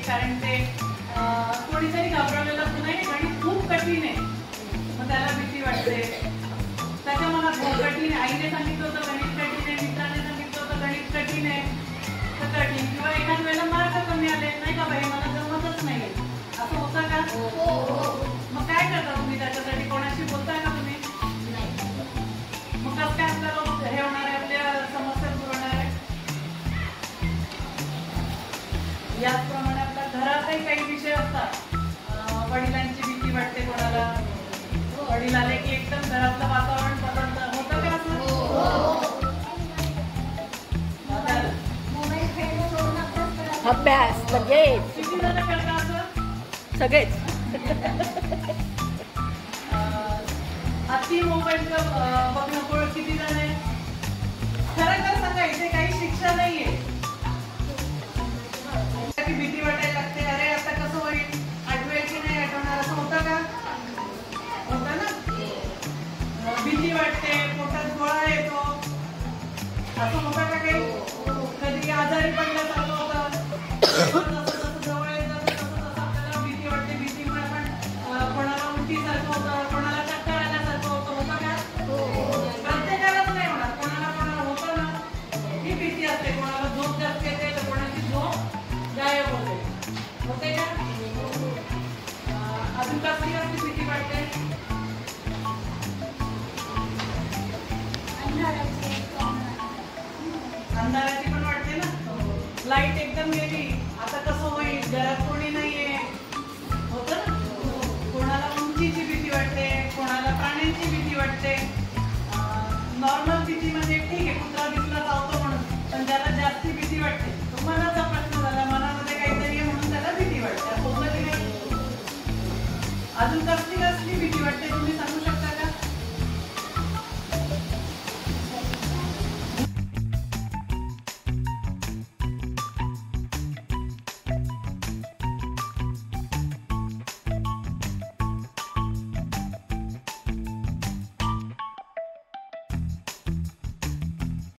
कारण ते कोणीतरी घाबरवलेलं नाही, गणित खूप कठीण आहे, मग त्याला भीती वाटते. त्याच्या मनात कठीण आहे, आईने सांगितलं होतं गणित कठीण आहे, मित्राने सांगितलं होतं गणित कठीण आहे तर कठीण, किंवा एखाद वेळेला मार्क कमी आले नाही का बाई मला जमतच नाही, असं होतं का? मग काय करता तुम्ही त्याच्यासाठी? कोणाशी बोलताय का तुम्ही? मग कसं काय आपल्याला हे होणार आहे, आपल्या समस्या दूर होणार आहे? याचप्रमाणे आपल्या घरातही काही विषय असतात. वडिलांची भीती वाटते कोणाला, वडील आले की एकदम घरातलं वातावरण बदलतं, होतं का असं? अभ्यास लगेच किती जण करता असं? सगळेच. अति मोबाईल बघणं किती जण आहे? खरं खरं सांगा, इथे काही शिक्षा नाहीये. भीती वाटायला लागते, अरे आता कसं होईल, आठवेल की नाही आठवणार, असं होतं का? होतं ना? भीती वाटते, पोटात गोळा येतो, असं होतं का काही? कधी आजारी पडल्यासारखं होतं, जसं जवळ येतं तसं आपल्याला भीती वाटते. भीतीमुळे पण कोणाला उलटीसारखं होतं, कोणाला चक्कर आल्यासारखं होतं का? प्रत्येकालाच नाही होणार, कोणाला होतं ना, ही भीती असते. कोणाला झोप जास्त येते तर कोणाची झोप गायब होते का? अजून कसली कसली भीती वाटते? अंधाराची पण वाटते ना. लाईट एकदम गेली, आता कसं होईल, घरात कोणी नाहीये, होतं ना. कोणाला उंचीची भीती वाटते, कोणाला प्राण्यांची भीती वाटते. नॉर्मल भीती म्हणजे ठीक आहे, कुत्रा दिसला चावतो म्हणून, पण ज्याला जास्ती भीती वाटते तो मनाचा प्रश्न झाला, मनामध्ये काहीतरी आहे म्हणून त्याला भीती वाटते. होतं की नाही? अजून कसली कसली भीती वाटते तुम्ही सांगू शकता?